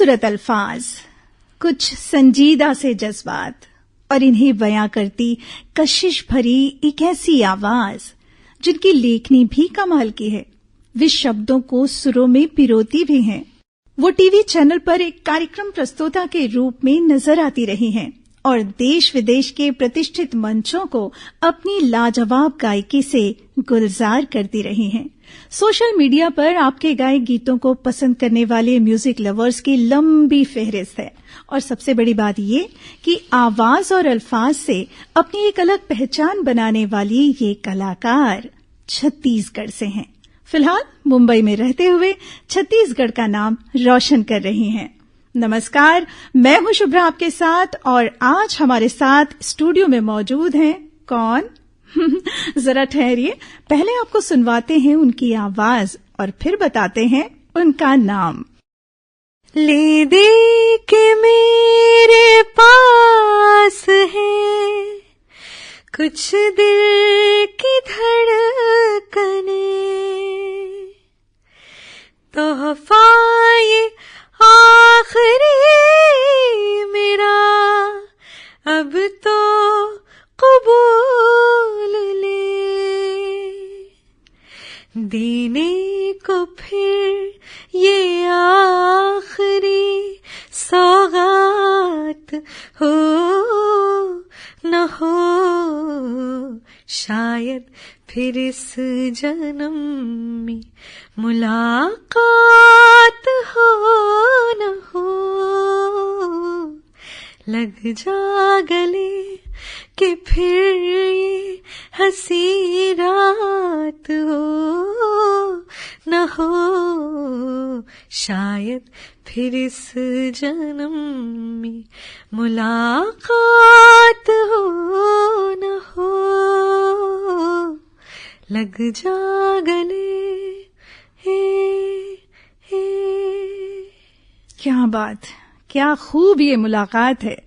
खूबसूरत अल्फाज, कुछ संजीदा से जज्बात और इन्हें बयां करती कशिश भरी एक ऐसी आवाज जिनकी लेखनी भी कमाल की है। वे शब्दों को सुरों में पिरोती भी हैं। वो टीवी चैनल पर एक कार्यक्रम प्रस्तोता के रूप में नजर आती रही हैं और देश विदेश के प्रतिष्ठित मंचों को अपनी लाजवाब गायकी से गुलजार करती रही हैं। सोशल मीडिया पर आपके गाए गीतों को पसंद करने वाले म्यूजिक लवर्स की लंबी फहरिस्त है और सबसे बड़ी बात ये कि आवाज और अल्फाज से अपनी एक अलग पहचान बनाने वाली ये कलाकार छत्तीसगढ़ से हैं। फिलहाल मुंबई में रहते हुए छत्तीसगढ़ का नाम रोशन कर रही हैं। नमस्कार, मैं हूं शुभ्रा आपके साथ और आज हमारे साथ स्टूडियो में मौजूद हैं कौन? जरा ठहरिए, पहले आपको सुनवाते हैं उनकी आवाज और फिर बताते हैं उनका नाम। ले दे के मेरे पास है कुछ दिल की धड़कने, तोहफा ये आखिरी मेरा अब तो कबूल ले, देने को फिर ये आखिरी सौगात हो न हो, शायद फिर इस जन्म में मुलाकात हो न हो, लग जा गले कि फिर ये हंसी रात हो न हो, शायद फिर इस जन्म में मुलाकात हो न हो, लग जा गले हे हे। क्या बात, क्या खूब ये मुलाकात है।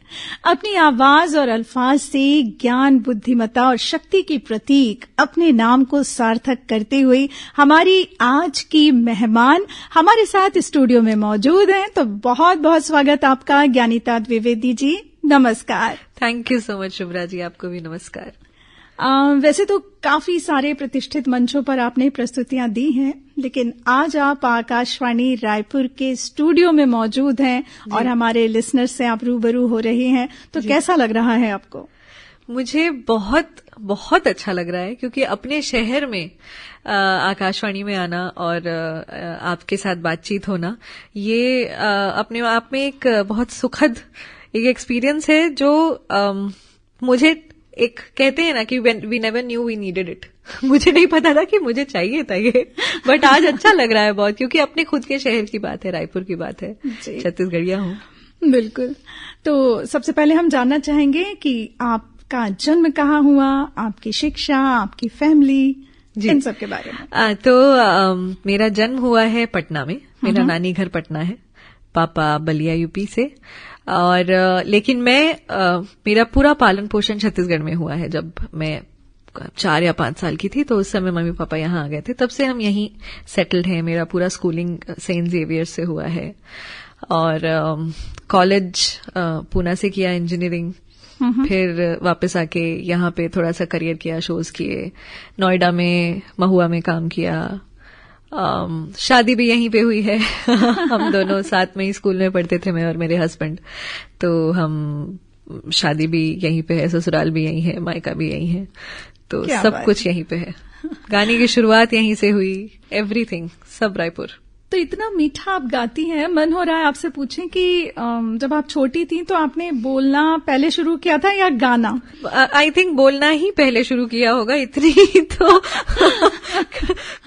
अपनी आवाज और अल्फाज से ज्ञान, बुद्धिमत्ता और शक्ति की प्रतीक अपने नाम को सार्थक करते हुए हमारी आज की मेहमान हमारे साथ स्टूडियो में मौजूद हैं। तो बहुत बहुत स्वागत आपका ज्ञानिता द्विवेदी जी, नमस्कार। Thank you so much Shubhra ji, आपको भी नमस्कार। वैसे तो काफी सारे प्रतिष्ठित मंचों पर आपने प्रस्तुतियां दी हैं, लेकिन आज आप आकाशवाणी रायपुर के स्टूडियो में मौजूद हैं और हमारे लिसनर्स से आप रूबरू हो रहे हैं, तो कैसा लग रहा है आपको? मुझे बहुत बहुत अच्छा लग रहा है, क्योंकि अपने शहर में आकाशवाणी में आना और आपके साथ बातचीत होना, ये अपने आप में एक बहुत सुखद एक एक्सपीरियंस है, जो मुझे एक कहते हैं ना कि we never knew we needed it. मुझे नहीं पता था कि मुझे चाहिए था ये, बट आज अच्छा लग रहा है बहुत, क्योंकि अपने खुद के शहर की बात है, रायपुर की बात है, छत्तीसगढ़िया हूँ। बिल्कुल। तो सबसे पहले हम जानना चाहेंगे कि आपका जन्म कहाँ हुआ, आपकी शिक्षा, आपकी फैमिली, इन सब के बारे में। तो मेरा जन्म हुआ है पटना में। मेरा नानी घर पटना है, पापा बलिया यूपी से, और लेकिन मेरा पूरा पालन पोषण छत्तीसगढ़ में हुआ है। जब मैं 4 या 5 साल की थी तो उस समय मम्मी पापा यहाँ आ गए थे, तब से हम यहीं सेटल्ड हैं। मेरा पूरा स्कूलिंग सेंट जेवियर से हुआ है और कॉलेज पूना से किया इंजीनियरिंग, फिर वापस आके यहाँ पे थोड़ा सा करियर किया, शोज किए, नोएडा में महुआ में काम किया। शादी भी यहीं पे हुई है। हम दोनों साथ में ही स्कूल में पढ़ते थे, मैं और मेरे हस्बैंड, तो हम शादी भी यहीं पे है, ससुराल भी यहीं है, मायका भी यहीं है, तो सब कुछ यहीं पे है। गाने की शुरुआत यहीं से हुई, एवरीथिंग सब रायपुर। तो इतना मीठा आप गाती हैं, मन हो रहा है आपसे पूछें कि जब आप छोटी थी तो आपने बोलना पहले शुरू किया था या गाना? आई थिंक बोलना ही पहले शुरू किया होगा, इतनी तो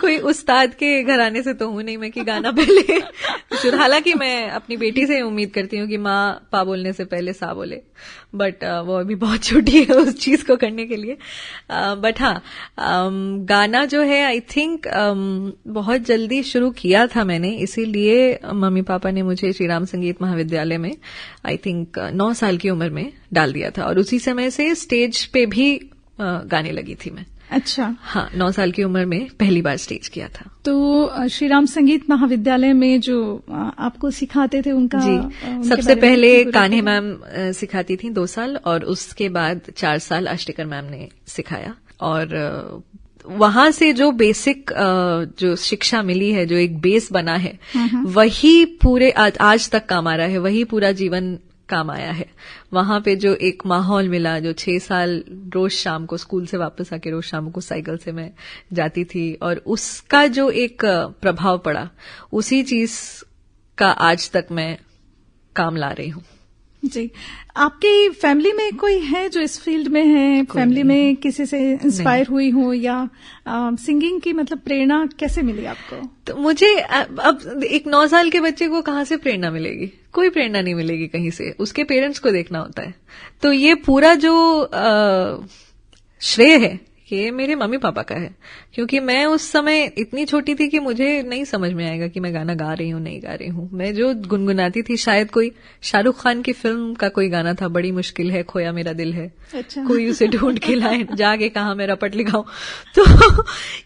कोई उस्ताद के घराने से तो हूं नहीं मैं कि गाना पहले शुरू। हालांकि मैं अपनी बेटी से उम्मीद करती हूँ कि माँ पा बोलने से पहले सा बोले, बट वो अभी बहुत छोटी है उस चीज को करने के लिए। बट हाँ, गाना जो है आई थिंक बहुत जल्दी शुरू किया था मैंने, इसीलिए मम्मी पापा ने मुझे श्री राम संगीत महाविद्यालय में आई थिंक 9 साल की उम्र में डाल दिया था, और उसी समय से स्टेज पे भी गाने लगी थी मैं। अच्छा। हाँ, 9 साल की उम्र में पहली बार स्टेज किया था। तो श्री राम संगीत महाविद्यालय में जो आपको सिखाते थे उनका जी, सबसे पहले कान्हे मैम सिखाती थी 2 साल, और उसके बाद 4 साल अष्टिकर मैम ने सिखाया। और वहां से जो बेसिक जो शिक्षा मिली है, जो एक बेस बना है, वही पूरे आज तक काम आ रहा है, वही पूरा जीवन काम आया है। वहां पे जो एक माहौल मिला, जो 6 साल रोज शाम को स्कूल से वापस आके रोज शाम को साइकिल से मैं जाती थी, और उसका जो एक प्रभाव पड़ा, उसी चीज का आज तक मैं काम ला रही हूँ। जी, आपकी फैमिली में कोई है जो इस फील्ड में है? फैमिली में किसी से इंस्पायर हुई हो, या सिंगिंग की मतलब प्रेरणा कैसे मिली आपको? तो मुझे अब एक 9 साल के बच्चे को कहाँ से प्रेरणा मिलेगी? कोई प्रेरणा नहीं मिलेगी कहीं से, उसके पेरेंट्स को देखना होता है। तो ये पूरा जो श्रेय है, ये मेरे मम्मी पापा का है, क्योंकि मैं उस समय इतनी छोटी थी कि मुझे नहीं समझ में आएगा कि मैं गाना गा रही हूँ नहीं गा रही हूँ। मैं जो गुनगुनाती थी, शायद कोई शाहरुख खान की फिल्म का कोई गाना था, बड़ी मुश्किल है खोया मेरा दिल है, अच्छा। कोई उसे ढूंढ के लाए, जाके कहाँ मैं रपट लिखाऊं। तो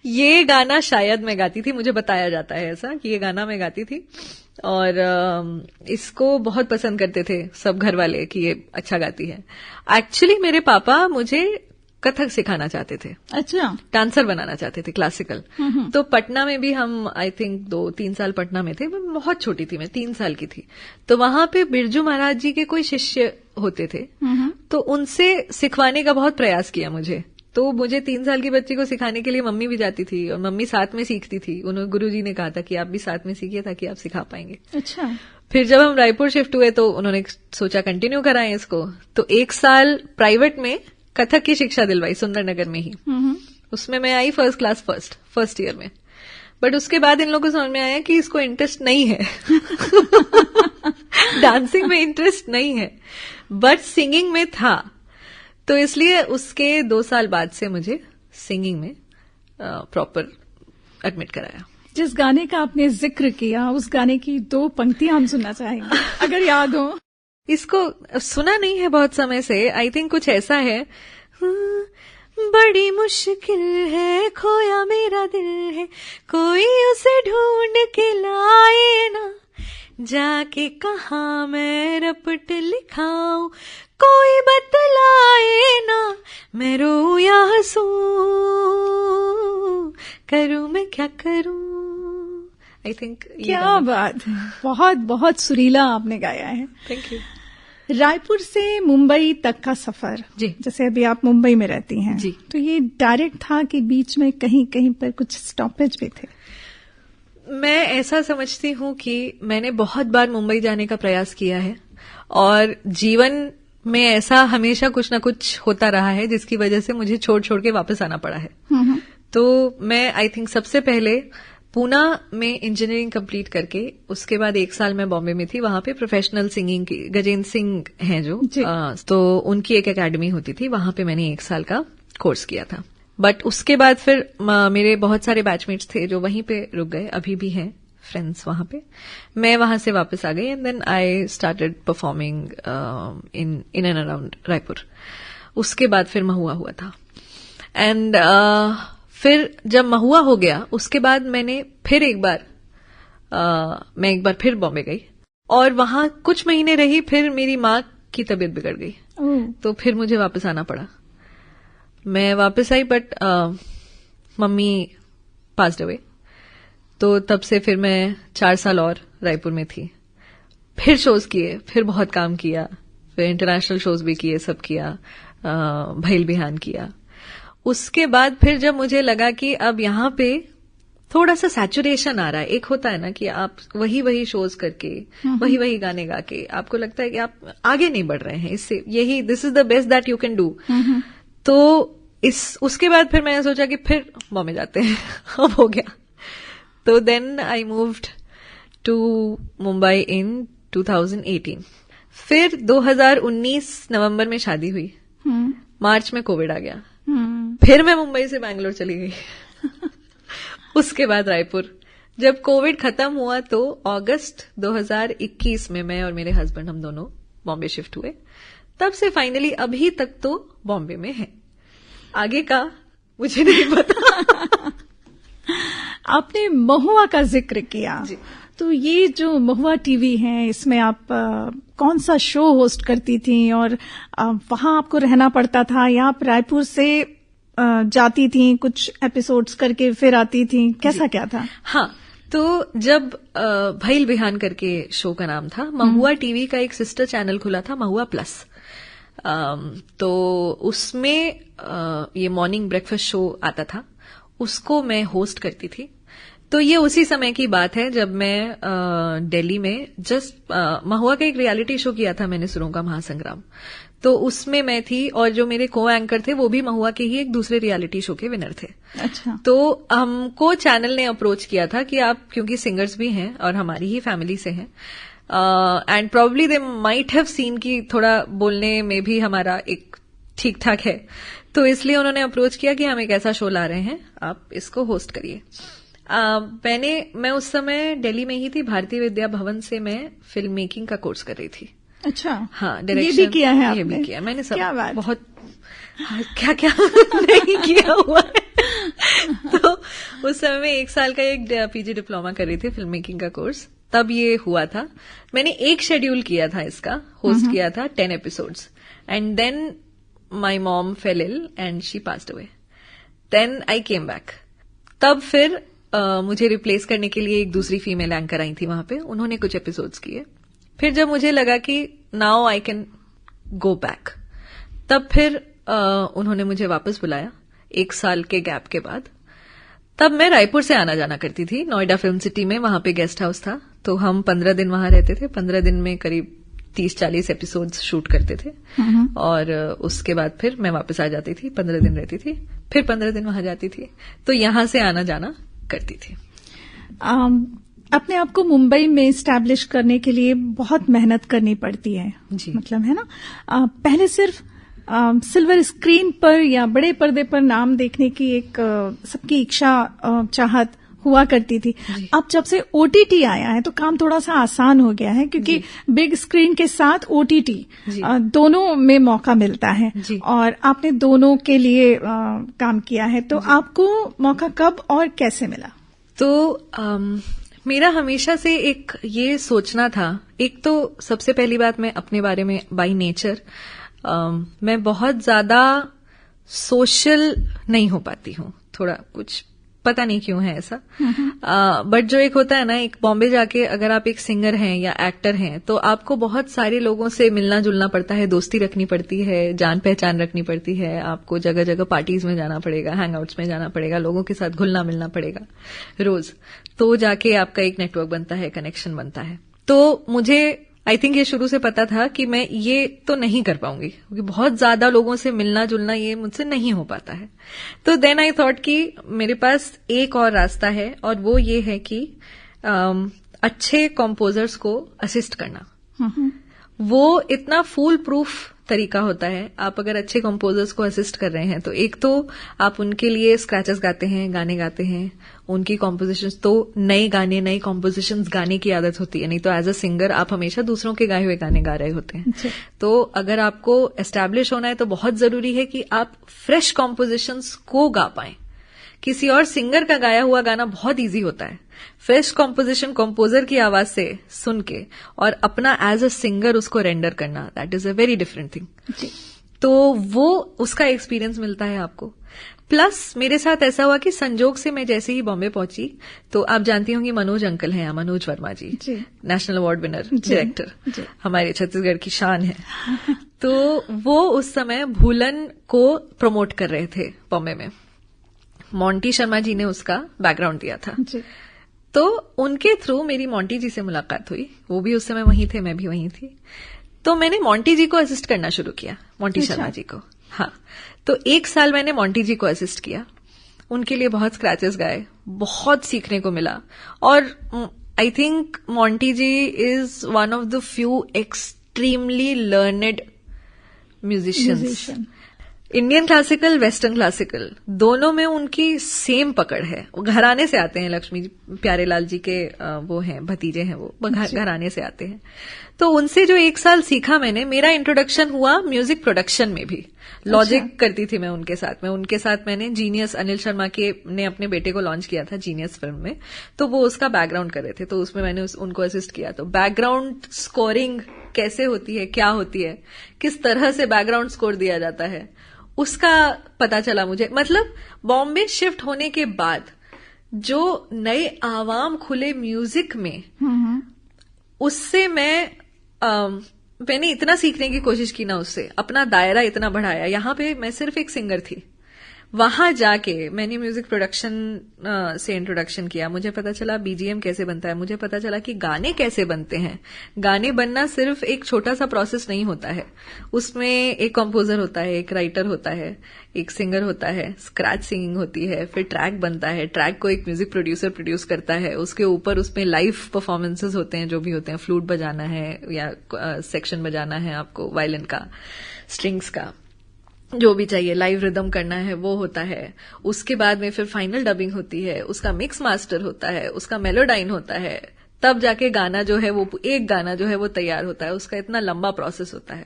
ये गाना शायद मैं गाती थी, मुझे बताया जाता है ऐसा कि ये गाना मैं गाती थी, और इसको बहुत पसंद करते थे सब घर वाले कि ये अच्छा गाती है। एक्चुअली मेरे पापा मुझे कथक सिखाना चाहते थे, अच्छा, डांसर बनाना चाहते थे, क्लासिकल। तो पटना में भी हम आई थिंक 2-3 साल पटना में थे। मैं बहुत छोटी थी, मैं 3 साल की थी। तो वहां पे बिरजू महाराज जी के कोई शिष्य होते थे, तो उनसे सिखवाने का बहुत प्रयास किया मुझे। तो मुझे 3 साल की बच्ची को सिखाने के लिए मम्मी भी जाती थी, और मम्मी साथ में सीखती थी। उन्होंने गुरुजी ने कहा था कि आप भी साथ में सीखिए ताकि आप सिखा पाएंगे। अच्छा। फिर जब हम रायपुर शिफ्ट हुए तो उन्होंने सोचा कंटिन्यू कराएं इसको, तो 1 साल प्राइवेट में कथक की शिक्षा दिलवाई सुंदरनगर में ही। उसमें मैं आई फर्स्ट क्लास फर्स्ट ईयर में। बट उसके बाद इन लोगों को समझ में आया कि इसको इंटरेस्ट नहीं है डांसिंग में इंटरेस्ट नहीं है, बट सिंगिंग में था। तो इसलिए उसके 2 साल बाद से मुझे सिंगिंग में प्रॉपर एडमिट कराया। जिस गाने का आपने जिक्र किया, उस गाने की 2 पंक्तियां हम सुनना चाहेंगे, अगर याद हो। इसको सुना नहीं है बहुत समय से। आई थिंक कुछ ऐसा है, बड़ी मुश्किल है खोया मेरा दिल है, कोई उसे ढूंढ के लाए ना, जाके कहाँ मैं रपट लिखाऊं, कोई बतलाए ना, मैं रो या हंसूं, करूं मैं क्या करूं। आई थिंक क्या बात है, बहुत बहुत सुरीला आपने गाया है। Thank you. रायपुर से मुंबई तक का सफर, जी, जैसे अभी आप मुंबई में रहती हैं, जी, तो ये डायरेक्ट था कि बीच में कहीं कहीं पर कुछ स्टॉपेज भी थे? मैं ऐसा समझती हूँ कि मैंने बहुत बार मुंबई जाने का प्रयास किया है, और जीवन में ऐसा हमेशा कुछ ना कुछ होता रहा है जिसकी वजह से मुझे छोड़ छोड़ के वापस आना पड़ा है। तो मैं आई थिंक सबसे पहले पूना में इंजीनियरिंग कंप्लीट करके, उसके बाद 1 साल मैं बॉम्बे में थी। वहां पे प्रोफेशनल सिंगिंग की गजेंद्र सिंह हैं जो, तो उनकी एक एकेडमी होती थी, वहां पे मैंने 1 साल का कोर्स किया था। बट उसके बाद फिर मेरे बहुत सारे बैचमेट्स थे जो वहीं पे रुक गए, अभी भी हैं फ्रेंड्स वहां पे। मैं वहां से वापस आ गई, and then I started performing in and around Raipur. उसके बाद फिर महुआ हुआ था, एंड फिर जब महुआ हो गया, उसके बाद मैंने फिर मैं एक बार फिर बॉम्बे गई, और वहां कुछ महीने रही। फिर मेरी माँ की तबीयत बिगड़ गई, तो फिर मुझे वापस आना पड़ा। मैं वापस आई, बट मम्मी पास्ड अवे। तो तब से फिर मैं 4 साल और रायपुर में थी। फिर शोज किए, फिर बहुत काम किया, फिर इंटरनेशनल शोज भी किए, सब किया, भैल बिहान किया। उसके बाद फिर जब मुझे लगा कि अब यहाँ पे थोड़ा सा सैचुरेशन आ रहा है, एक होता है ना कि आप वही शोज करके वही गाने गा के आपको लगता है कि आप आगे नहीं बढ़ रहे हैं, इससे यही this is the best that you can do. तो उसके बाद फिर मैंने सोचा कि फिर बॉम्बे जाते हैं अब हो गया। तो then I moved to Mumbai in 2018। फिर 2019 नवंबर में शादी हुई, मार्च में कोविड आ गया, फिर मैं मुंबई से बैंगलोर चली गई उसके बाद रायपुर। जब कोविड खत्म हुआ तो अगस्त 2021 में मैं और मेरे हस्बैंड हम दोनों बॉम्बे शिफ्ट हुए। तब से फाइनली अभी तक तो बॉम्बे में है। आगे का मुझे नहीं पता। आपने महुआ का जिक्र किया जी। तो ये जो महुआ टीवी है, इसमें आप कौन सा शो होस्ट करती थी और वहां आपको रहना पड़ता था या आप रायपुर से जाती थी, कुछ एपिसोड्स करके फिर आती थी, कैसा क्या था? हाँ, तो जब भैल बिहान करके शो का नाम था, महुआ टीवी का एक सिस्टर चैनल खुला था, महुआ प्लस। तो उसमें ये मॉर्निंग ब्रेकफास्ट शो आता था, उसको मैं होस्ट करती थी। तो ये उसी समय की बात है जब मैं दिल्ली में जस्ट महुआ का एक रियलिटी शो किया था मैंने, सुरों का महासंग्राम। तो उसमें मैं थी और जो मेरे को एंकर थे वो भी महुआ के ही एक दूसरे रियलिटी शो के विनर थे। अच्छा। तो हमको चैनल ने अप्रोच किया था कि आप, क्योंकि सिंगर्स भी हैं और हमारी ही फैमिली से हैं, and probably they might have seen कि थोड़ा बोलने में भी हमारा एक ठीक ठाक है, तो इसलिए उन्होंने अप्रोच किया कि हम एक ऐसा शो ला रहे हैं, आप इसको होस्ट करिए। मैं उस समय दिल्ली में ही थी, भारतीय विद्या भवन से मैं फिल्म मेकिंग का कोर्स कर रही थी। अच्छा। हाँ, डायरेक्शन ये भी किया है आपने? ये भी किया मैंने, सब क्या बात? बहुत क्या क्या नहीं किया हुआ है। तो उस समय मैं 1 साल का एक पीजी डिप्लोमा कर रही थी, फिल्म मेकिंग का कोर्स, तब ये हुआ था। मैंने एक शेड्यूल किया था इसका, होस्ट किया था 10 episodes, and then my mom fell ill and she passed away, then I came back. तब फिर मुझे रिप्लेस करने के लिए एक दूसरी फीमेल एंकर आई थी वहां पे, उन्होंने कुछ एपिसोड्स किए। फिर जब मुझे लगा कि now I can go back, तब फिर उन्होंने मुझे वापस बुलाया 1 साल के गैप के बाद। तब मैं रायपुर से आना जाना करती थी, नोएडा फिल्म सिटी में, वहां पे गेस्ट हाउस था, तो हम 15 दिन वहां रहते थे। 15 दिन में करीब 30-40 एपिसोड्स शूट करते थे, और उसके बाद फिर मैं वापस आ जाती थी, 15 दिन रहती थी, फिर 15 दिन वहां जाती थी, तो यहां से आना जाना करती थी। अपने आप को मुंबई में एस्टैब्लिश करने के लिए बहुत मेहनत करनी पड़ती है जी। मतलब है ना, पहले सिर्फ सिल्वर स्क्रीन पर या बड़े पर्दे पर नाम देखने की एक सबकी इच्छा चाहत हुआ करती थी। अब जब से ओटीटी आया है तो काम थोड़ा सा आसान हो गया है, क्योंकि बिग स्क्रीन के साथ ओटीटी दोनों में मौका मिलता है, और आपने दोनों के लिए काम किया है। तो आपको मौका कब और कैसे मिला? तो मेरा हमेशा से एक ये सोचना था, एक तो सबसे पहली बात, मैं अपने बारे में बाय नेचर मैं बहुत ज्यादा सोशल नहीं हो पाती हूँ, थोड़ा कुछ पता नहीं क्यों है ऐसा। बट जो एक होता है ना, एक बॉम्बे जाके अगर आप एक सिंगर हैं या एक्टर हैं तो आपको बहुत सारे लोगों से मिलना जुलना पड़ता है, दोस्ती रखनी पड़ती है, जान पहचान रखनी पड़ती है, आपको जगह जगह पार्टीज में जाना पड़ेगा, हैंगआउट्स में जाना पड़ेगा, लोगों के साथ घुलना मिलना पड़ेगा रोज, तो जाके आपका एक नेटवर्क बनता है, कनेक्शन बनता है। तो मुझे आई थिंक ये शुरू से पता था कि मैं ये तो नहीं कर पाऊंगी, क्योंकि बहुत ज्यादा लोगों से मिलना जुलना ये मुझसे नहीं हो पाता है। तो देन आई थॉट कि मेरे पास एक और रास्ता है, और वो ये है कि अच्छे कंपोजर्स को असिस्ट करना। वो इतना फूल प्रूफ तरीका होता है। आप अगर अच्छे कंपोजर्स को असिस्ट कर रहे हैं तो एक तो आप उनके लिए स्क्रैचेस गाते हैं, गाने गाते हैं, उनकी कॉम्पोजिशंस, तो नए गाने, नई कॉम्पोजिशंस गाने की आदत होती है, नहीं तो एज अ सिंगर आप हमेशा दूसरों के गाए हुए गाने गा रहे होते हैं। तो अगर आपको एस्टैब्लिश होना है तो बहुत जरूरी है कि आप फ्रेश कॉम्पोजिशंस को गा पाएं। किसी और सिंगर का गाया हुआ गाना बहुत इजी होता है, फ्रेश कॉम्पोजिशन कंपोजर की आवाज से सुन के और अपना एज अ सिंगर उसको रेंडर करना, that is a very different thing. तो वो उसका एक्सपीरियंस मिलता है आपको। प्लस मेरे साथ ऐसा हुआ कि संजोग से मैं जैसे ही बॉम्बे पहुंची, तो आप जानती होंगी मनोज अंकल हैं, मनोज वर्मा जी, नेशनल अवार्ड विनर डायरेक्टर, हमारे छत्तीसगढ़ की शान है। तो वो उस समय भूलन को प्रमोट कर रहे थे बॉम्बे में, मोंटी शर्मा जी ने उसका बैकग्राउंड दिया था। तो उनके थ्रू मेरी मोंटी जी से मुलाकात हुई, वो भी उस समय वहीं थे, मैं भी वहीं थी। तो मैंने मोंटी जी को असिस्ट करना शुरू किया, मोंटी शर्मा जी को। हाँ, तो 1 साल मैंने मोंटी जी को असिस्ट किया, उनके लिए बहुत स्क्रैचेस गाए, बहुत सीखने को मिला। और I think Monty ji is one of the few extremely learned musicians. Indian classical, western classical दोनों में उनकी सेम पकड़ है। वो घराने से आते हैं, लक्ष्मी प्यारेलाल जी के वो हैं, भतीजे हैं, वो घराने से आते हैं। तो उनसे जो 1 साल सीखा मैंने, मेरा इंट्रोडक्शन हुआ म्यूजिक प्रोडक्शन में भी। लॉजिक करती थी मैं उनके साथ मैंने जीनियस, अनिल शर्मा के ने अपने बेटे को लॉन्च किया था जीनियस फिल्म में, तो वो उसका बैकग्राउंड कर रहे थे, तो उसमें मैंने उनको असिस्ट किया। तो बैकग्राउंड स्कोरिंग कैसे होती है, क्या होती है, किस तरह से बैकग्राउंड स्कोर दिया जाता है, उसका पता चला मुझे। मतलब बॉम्बे शिफ्ट होने के बाद जो नए आवाम खुले म्यूजिक में, उससे मैंने इतना सीखने की कोशिश की ना, उससे अपना दायरा इतना बढ़ाया। यहां पे मैं सिर्फ एक सिंगर थी, वहां जाके मैंने म्यूजिक प्रोडक्शन से इंट्रोडक्शन किया। मुझे पता चला बीजीएम कैसे बनता है, मुझे पता चला कि गाने कैसे बनते हैं। गाने बनना सिर्फ एक छोटा सा प्रोसेस नहीं होता है, उसमें एक कंपोजर होता है, एक राइटर होता है, एक सिंगर होता है, स्क्रैच सिंगिंग होती है, फिर ट्रैक बनता है, ट्रैक को एक म्यूजिक प्रोड्यूसर प्रोड्यूस करता है, उसके ऊपर उसमें लाइव परफॉर्मेंसेज होते हैं, जो भी होते हैं, फ्लूट बजाना है या सेक्शन बजाना है आपको, वायलिन का, स्ट्रिंग्स का, जो भी चाहिए, लाइव रिदम करना है, वो होता है। उसके बाद में फिर फाइनल डबिंग होती है, उसका मिक्स मास्टर होता है, उसका मेलोडाइन होता है, तब जाके गाना जो है वो, एक गाना जो है वो तैयार होता है। उसका इतना लंबा प्रोसेस होता है।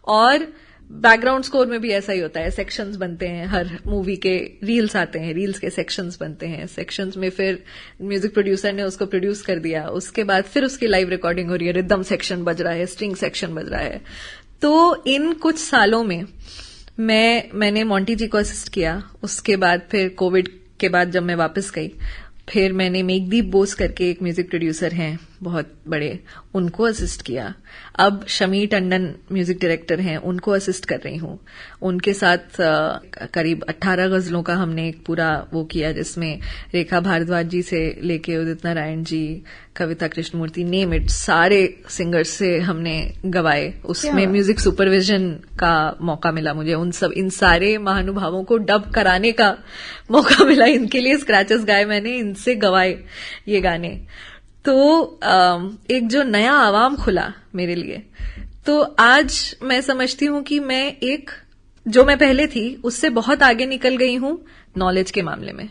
और बैकग्राउंड स्कोर में भी ऐसा ही होता है, सेक्शंस बनते हैं, हर मूवी के रील्स आते हैं, रील्स के सेक्शंस बनते हैं, सेक्शंस में फिर म्यूजिक प्रोड्यूसर ने उसको प्रोड्यूस कर दिया, उसके बाद फिर उसकी लाइव रिकॉर्डिंग हो रही है, रिदम सेक्शन बज रहा है, स्ट्रिंग सेक्शन बज रहा है। तो इन कुछ सालों में मैंने मोंटी जी को असिस्ट किया। उसके बाद फिर कोविड के बाद जब मैं वापस गई, फिर मैंने मेघदीप बोस करके एक म्यूजिक प्रोड्यूसर हैं बहुत बड़े, उनको असिस्ट किया। अब शमी टंडन म्यूजिक डायरेक्टर हैं, उनको असिस्ट कर रही हूं। उनके साथ करीब 18 गजलों का हमने एक पूरा वो किया, जिसमें रेखा भारद्वाज जी से लेके उदित नारायण जी, कविता कृष्णमूर्ति, नेम इट, सारे सिंगर्स से हमने गवाए। उसमें म्यूजिक सुपरविजन का मौका मिला मुझे। इन सारे महानुभावों को डब कराने का मौका मिला, इनके लिए स्क्रैचेस गाए मैंने, इनसे गवाए ये गाने। तो एक जो नया आवाम खुला मेरे लिए, तो आज मैं समझती हूं कि मैं जो मैं पहले थी उससे बहुत आगे निकल गई हूं नॉलेज के मामले में।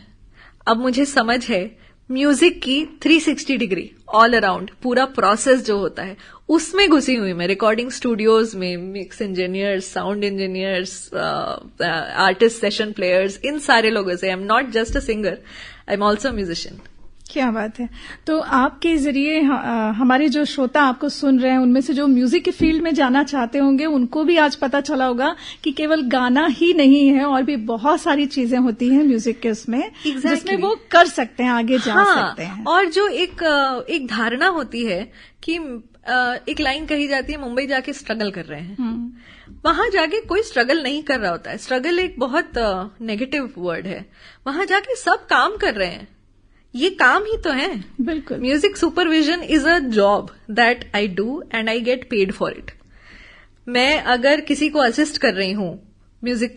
अब मुझे समझ है म्यूजिक की 360 डिग्री ऑल अराउंड, पूरा प्रोसेस जो होता है उसमें घुसी हुई मैं। रिकॉर्डिंग स्टूडियोज में mix engineers, sound engineers, artist, session players, इन सारे लोगों से। I am not just a singer, I am also musician. क्या बात है। तो आपके जरिए हमारे जो श्रोता आपको सुन रहे हैं, उनमें से जो म्यूजिक की फील्ड में जाना चाहते होंगे, उनको भी आज पता चला होगा कि केवल गाना ही नहीं है, और भी बहुत सारी चीजें होती हैं म्यूजिक के उसमें, जिसमें वो कर सकते हैं, आगे जा सकते हैं। और जो एक धारणा होती है कि एक लाइन कही जाती है, मुंबई जाके स्ट्रगल कर रहे हैं, वहां जाके कोई स्ट्रगल नहीं कर रहा होता है। स्ट्रगल एक बहुत नेगेटिव वर्ड है। वहां जाके सब काम कर रहे हैं, ये काम ही तो है। बिल्कुल। Music supervision is a job that I do and I get paid for it. मैं अगर किसी को असिस्ट कर रही हूं म्यूजिक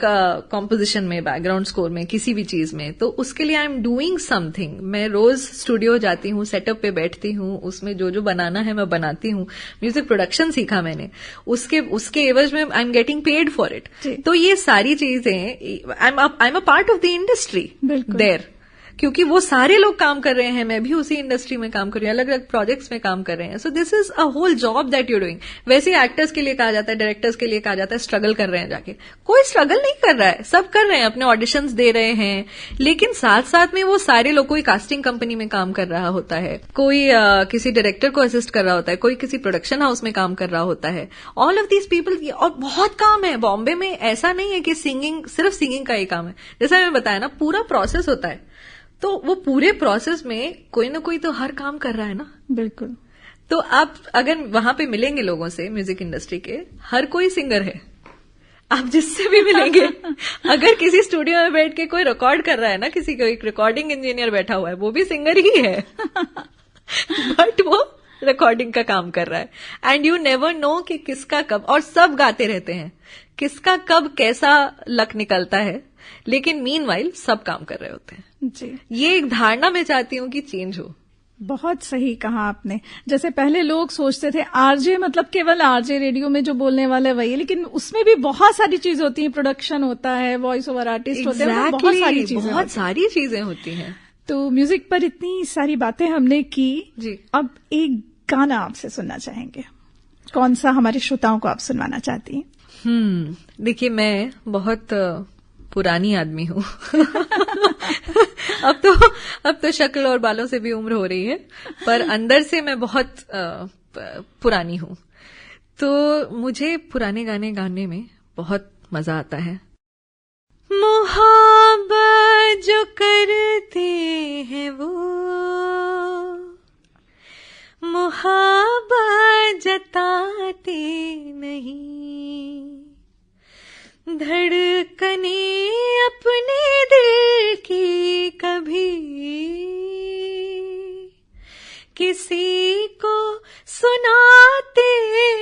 कॉम्पोजिशन में, बैकग्राउंड स्कोर में, किसी भी चीज में, तो उसके लिए आई एम डूइंग समथिंग। मैं रोज स्टूडियो जाती हूँ, सेटअप पे बैठती हूँ, उसमें जो जो बनाना है मैं बनाती हूँ। म्यूजिक प्रोडक्शन सीखा मैंने, उसके एवज में I am getting paid for it. तो ये सारी चीजें, I am a part of the industry there, क्योंकि वो सारे लोग काम कर रहे हैं, मैं भी उसी इंडस्ट्री में काम कर रही हूँ, अलग अलग प्रोजेक्ट्स में काम कर रहे हैं। So this is a whole job that you doing. वैसे एक्टर्स के लिए कहा जाता है, डायरेक्टर्स के लिए कहा जाता है स्ट्रगल कर रहे हैं जाके। कोई स्ट्रगल नहीं कर रहा है, सब कर रहे हैं, अपने ऑडिशंस दे रहे हैं, लेकिन साथ साथ में वो सारे लोग, कोई कास्टिंग कंपनी में काम कर रहा होता है, कोई किसी डायरेक्टर को असिस्ट कर रहा होता है, कोई किसी प्रोडक्शन हाउस में काम कर रहा होता है। ऑल ऑफ दीज पीपल, और बहुत काम है बॉम्बे में। ऐसा नहीं है कि सिर्फ सिंगिंग का ही काम है। जैसा मैंने बताया ना, पूरा प्रोसेस होता है, तो वो पूरे प्रोसेस में कोई ना कोई तो हर काम कर रहा है ना। बिल्कुल। तो आप अगर वहां पे मिलेंगे लोगों से, म्यूजिक इंडस्ट्री के, हर कोई सिंगर है, आप जिससे भी मिलेंगे। अगर किसी स्टूडियो में बैठ के कोई रिकॉर्ड कर रहा है ना, किसी को एक रिकॉर्डिंग इंजीनियर बैठा हुआ है, वो भी सिंगर ही है। बट वो रिकॉर्डिंग का काम कर रहा है। एंड यू नेवर नो कि किसका कब, और सब गाते रहते हैं, किसका कब कैसा लक निकलता है, लेकिन मीनवाइल सब काम कर रहे होते हैं। जी। ये एक धारणा मैं चाहती हूं कि चेंज हो। बहुत सही कहा आपने। जैसे पहले लोग सोचते थे आरजे मतलब केवल आरजे, रेडियो में जो बोलने वाले वही, लेकिन उसमें भी बहुत सारी चीजें होती हैं, प्रोडक्शन होता है, वॉइस ओवर आर्टिस्ट होते हैं, बहुत सारी चीजें होती हैं। तो म्यूजिक पर इतनी सारी बातें हमने की जी। अब एक गाना आपसे सुनना चाहेंगे, कौन सा हमारे श्रोताओं को आप सुनवाना चाहती हैं? देखिए, मैं बहुत पुरानी आदमी हूँ। अब तो शक्ल और बालों से भी उम्र हो रही है, पर अंदर से मैं बहुत पुरानी हूँ। तो मुझे पुराने गाने गाने में बहुत मजा आता है। मोहब्बत जो करते हैं वो मोहब्बत जताते नहीं, धड़कने अपने दिल की कभी किसी को सुनाते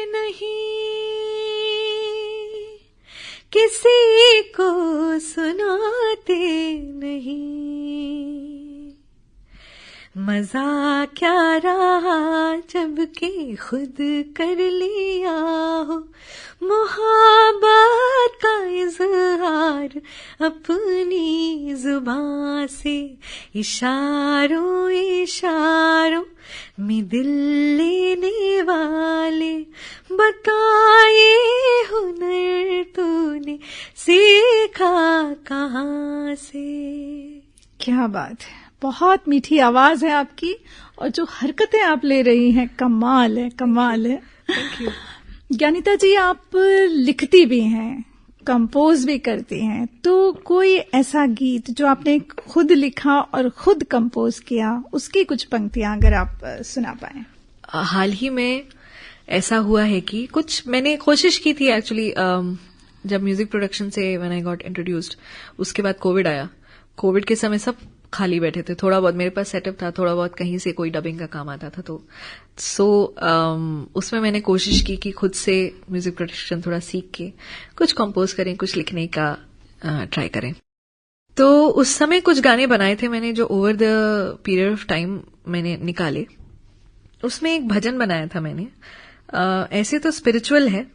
नहीं, किसी को सुनाते नहीं। मजा क्या रहा जब के खुद कर लिया हो मोहब्बत का इजहार अपनी जुबां से, इशारों इशारों में दिल लेने वाले, बताए हुनर तूने सीखा कहाँ से। क्या बात है, बहुत मीठी आवाज है आपकी, और जो हरकतें आप ले रही हैं कमाल है, कमाल है। Thank you. ज्ञानिता जी, आप लिखती भी हैं, कंपोज भी करती हैं, तो कोई ऐसा गीत जो आपने खुद लिखा और खुद कंपोज किया, उसकी कुछ पंक्तियां अगर आप सुना पाएं। हाल ही में ऐसा हुआ है कि कुछ मैंने कोशिश की थी एक्चुअली, जब म्यूजिक प्रोडक्शन से व्हेन आई गॉट इंट्रोड्यूस्ड, उसके बाद कोविड आया। कोविड के समय सब खाली बैठे थे, थोड़ा बहुत मेरे पास सेटअप था, थोड़ा बहुत कहीं से कोई डबिंग का काम आता था, तो उसमें मैंने कोशिश की कि खुद से म्यूजिक प्रोडक्शन थोड़ा सीख के कुछ कंपोज करें, कुछ लिखने का ट्राई करें। तो उस समय कुछ गाने बनाए थे मैंने, जो over the period of time मैंने निकाले। उसमें एक भजन बनाया था मैंने, ऐसे तो स्पिरिचुअल है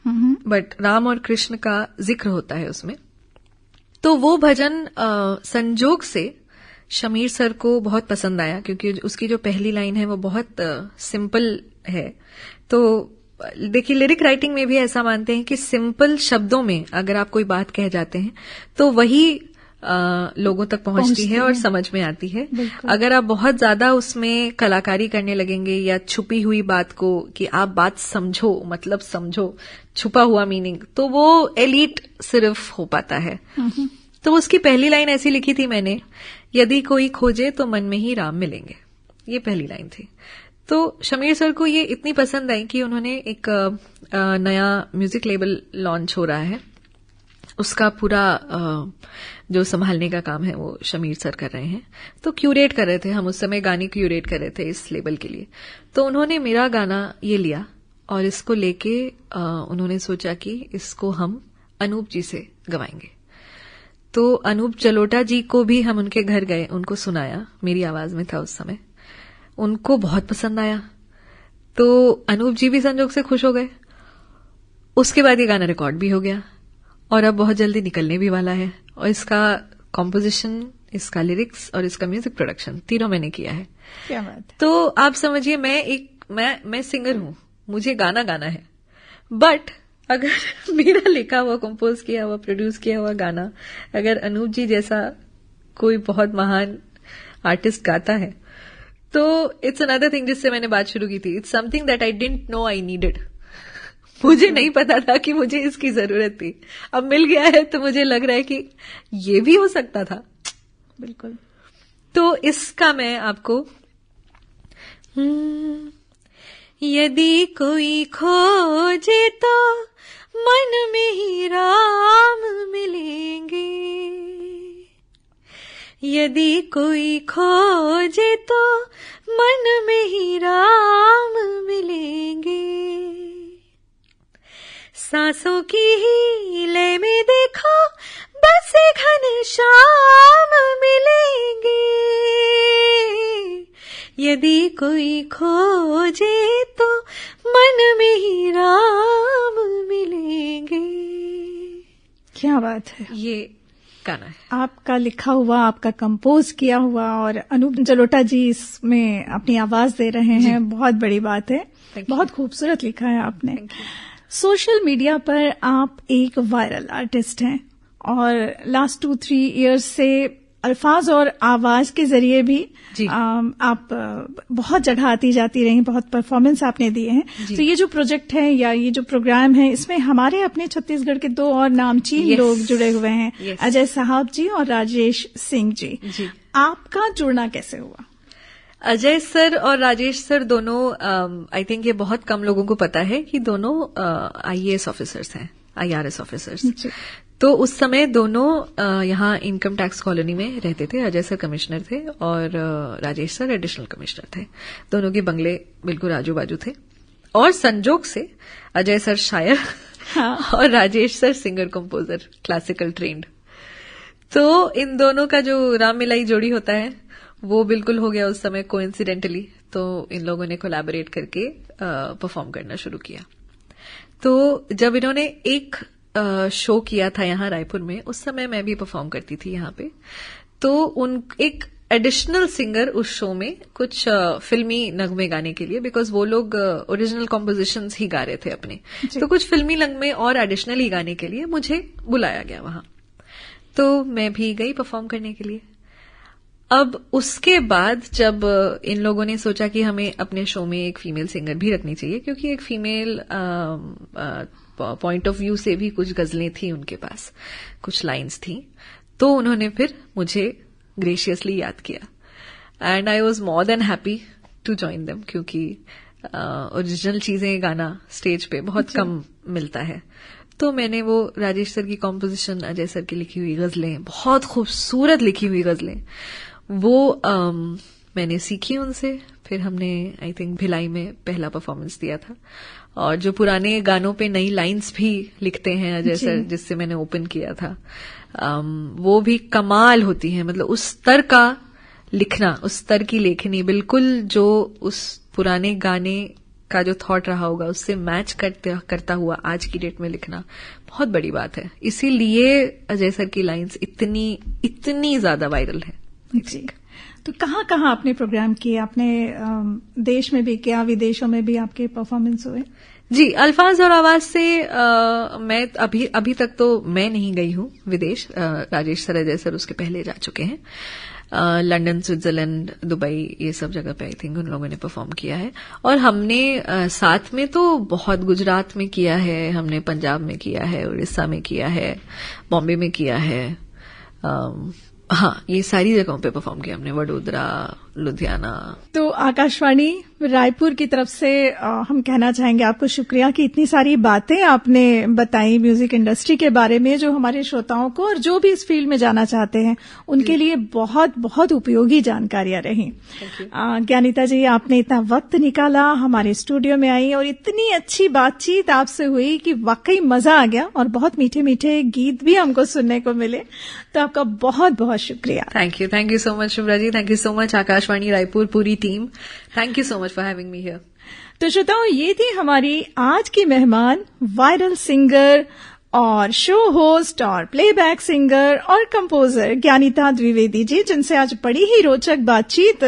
बट राम और कृष्ण का जिक्र होता है उसमें। तो वो भजन संजोग से शमीर सर को बहुत पसंद आया, क्योंकि उसकी जो पहली लाइन है वो बहुत सिंपल है। तो देखिए, लिरिक राइटिंग में भी ऐसा मानते हैं कि सिंपल शब्दों में अगर आप कोई बात कह जाते हैं तो वही लोगों तक पहुंचती है और समझ में आती है। अगर आप बहुत ज्यादा उसमें कलाकारी करने लगेंगे या छुपी हुई बात को कि आप बात समझो, मतलब समझो, छुपा हुआ मीनिंग, तो वो एलीट सिर्फ हो पाता है। तो उसकी पहली लाइन ऐसी लिखी थी मैंने, यदि कोई खोजे तो मन में ही राम मिलेंगे, ये पहली लाइन थी। तो शमीर सर को ये इतनी पसंद आई कि उन्होंने एक नया म्यूजिक लेबल लॉन्च हो रहा है, उसका पूरा जो संभालने का काम है वो शमीर सर कर रहे हैं। तो क्यूरेट कर रहे थे हम, उस समय गाने क्यूरेट कर रहे थे इस लेबल के लिए। तो उन्होंने मेरा गाना ये लिया और इसको लेके उन्होंने सोचा कि इसको हम अनूप जी से गवाएंगे। तो अनूप जलोटा जी को भी हम उनके घर गए, उनको सुनाया, मेरी आवाज में था उस समय, उनको बहुत पसंद आया। तो अनूप जी भी संजोग से खुश हो गए। उसके बाद ये गाना रिकॉर्ड भी हो गया और अब बहुत जल्दी निकलने भी वाला है। और इसका कॉम्पोजिशन, इसका लिरिक्स और इसका म्यूजिक प्रोडक्शन तीनों मैंने किया है। क्या बात है। तो आप समझिए, मैं सिंगर हूं, मुझे गाना गाना है, बट अगर मेरा लिखा हुआ, कंपोज किया हुआ, प्रोड्यूस किया हुआ गाना अगर अनूप जी जैसा कोई बहुत महान आर्टिस्ट गाता है तो इट्स अनदर थिंग, जिससे मैंने बात शुरू की थी। It's something that I didn't know I needed. मुझे नहीं पता था कि मुझे इसकी जरूरत थी, अब मिल गया है तो मुझे लग रहा है कि ये भी हो सकता था। बिल्कुल। तो इसका मैं आपको यदि कोई खोजे तो मन में ही राम मिलेंगे, यदि कोई खोजे तो मन में ही राम मिलेंगे, सांसों की ही लय में देखो बस घनश्याम मिलेंगे, यदि खोजे तो मन में ही राम मिलेंगे। क्या बात है, ये गाना है आपका लिखा हुआ, आपका कंपोज किया हुआ, और अनूप जलोटा जी इसमें अपनी आवाज दे रहे हैं, बहुत बड़ी बात है। बहुत खूबसूरत लिखा है आपने। सोशल मीडिया पर आप एक वायरल आर्टिस्ट हैं और लास्ट 2-3 इयर्स से अल्फाज और आवाज के जरिए भी आप बहुत जगह आती जाती रही, बहुत परफॉर्मेंस आपने दिए हैं। तो ये जो प्रोजेक्ट है या ये जो प्रोग्राम है, इसमें हमारे अपने छत्तीसगढ़ के 2 और नामचीन लोग जुड़े हुए हैं, अजय साहब जी और राजेश सिंह जी। आपका जुड़ना कैसे हुआ? अजय सर और राजेश सर दोनों, आई थिंक ये बहुत कम लोगों को पता है कि दोनों IAS ऑफिसर्स हैं, IRS ऑफिसर्स। तो उस समय दोनों यहाँ इनकम टैक्स कॉलोनी में रहते थे। अजय सर कमिश्नर थे और राजेश सर एडिशनल कमिश्नर थे। दोनों के बंगले बिल्कुल आजू बाजू थे। और संजोग से अजय सर शायर और Rajesh sir singer composer, classical trend. तो इन दोनों का जो राम मिलाई जोड़ी होता है वो बिल्कुल हो गया उस समय कोइंसिडेंटली। तो इन लोगों ने कोलैबोरेट करके परफॉर्म करना शुरू किया। तो जब इन्होंने एक शो किया था यहाँ रायपुर में, उस समय मैं भी परफॉर्म करती थी यहाँ पे। तो एक एडिशनल सिंगर उस शो में कुछ फिल्मी नगमे गाने के लिए, बिकॉज वो लोग ओरिजिनल कॉम्पोजिशंस ही गा रहे थे अपने, तो कुछ फिल्मी नगमे और एडिशनली गाने के लिए मुझे बुलाया गया वहां। तो मैं भी गई परफॉर्म करने के लिए। अब उसके बाद जब इन लोगों ने सोचा कि हमें अपने शो में एक फीमेल सिंगर भी रखनी चाहिए, क्योंकि एक फीमेल पॉइंट ऑफ व्यू से भी कुछ गजलें थी उनके पास, कुछ लाइंस थी, तो उन्होंने फिर मुझे ग्रेशियसली याद किया and I was more than happy to join them, क्योंकि ओरिजिनल चीजें गाना स्टेज पे बहुत कम मिलता है। तो मैंने वो राजेश सर की कॉम्पोजिशन, अजय सर की लिखी हुई गजलें, बहुत खूबसूरत लिखी हुई गजलें, वो मैंने सीखी उनसे। फिर हमने आई थिंक भिलाई में पहला परफॉर्मेंस दिया था। और जो पुराने गानों पे नई लाइंस भी लिखते हैं अजय सर, जिससे मैंने ओपन किया था, वो भी कमाल होती है। मतलब उस स्तर का लिखना, उस स्तर की लेखनी, बिल्कुल जो उस पुराने गाने का जो थॉट रहा होगा उससे मैच करता हुआ आज की डेट में लिखना बहुत बड़ी बात है। इसीलिए अजय सर की लाइंस इतनी ज्यादा वायरल है। जी, तो कहाँ कहाँ आपने प्रोग्राम किए? आपने देश में भी किया, विदेशों में भी आपके परफॉर्मेंस हुए? जी, अल्फाज और आवाज से मैं अभी तक तो मैं नहीं गई हूँ विदेश। राजेश सर, अजय सर उसके पहले जा चुके हैं। लंदन, स्विट्जरलैंड, दुबई, ये सब जगह पे आई थिंक उन लोगों ने परफॉर्म किया है। और हमने साथ में तो बहुत, गुजरात में किया है हमने, पंजाब में किया है, उड़ीसा में किया है, बॉम्बे में किया है। हाँ, ये सारी जगहों पे परफॉर्म किया हमने, वडोदरा, लुधियाना। तो आकाशवाणी रायपुर की तरफ से हम कहना चाहेंगे आपको शुक्रिया कि इतनी सारी बातें आपने बताई म्यूजिक इंडस्ट्री के बारे में, जो हमारे श्रोताओं को और जो भी इस फील्ड में जाना चाहते हैं उनके लिए बहुत बहुत उपयोगी जानकारियां रही। ज्ञानिता जी, आपने इतना वक्त निकाला, हमारे स्टूडियो में आई और इतनी अच्छी बातचीत आपसे हुई कि वाकई मजा आ गया और बहुत मीठे मीठे गीत भी हमको सुनने को मिले। तो आपका बहुत बहुत शुक्रिया। Thank you so much Shubhra ji. Thank you so much Akashvani Raipur पूरी team. Thank you so much for having me here. तो श्रोताओं, ये थी हमारी आज की मेहमान, वायरल सिंगर और शो होस्ट और प्लेबैक सिंगर और कंपोजर ज्ञानिता द्विवेदी जी, जिनसे आज बड़ी ही रोचक बातचीत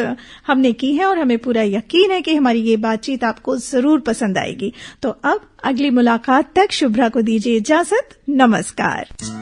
हमने की है और हमें पूरा यकीन है कि हमारी ये बातचीत आपको जरूर पसंद आएगी। तो अब अगली मुलाकात तक शुभ्रा को दीजिए इजाजत। नमस्कार।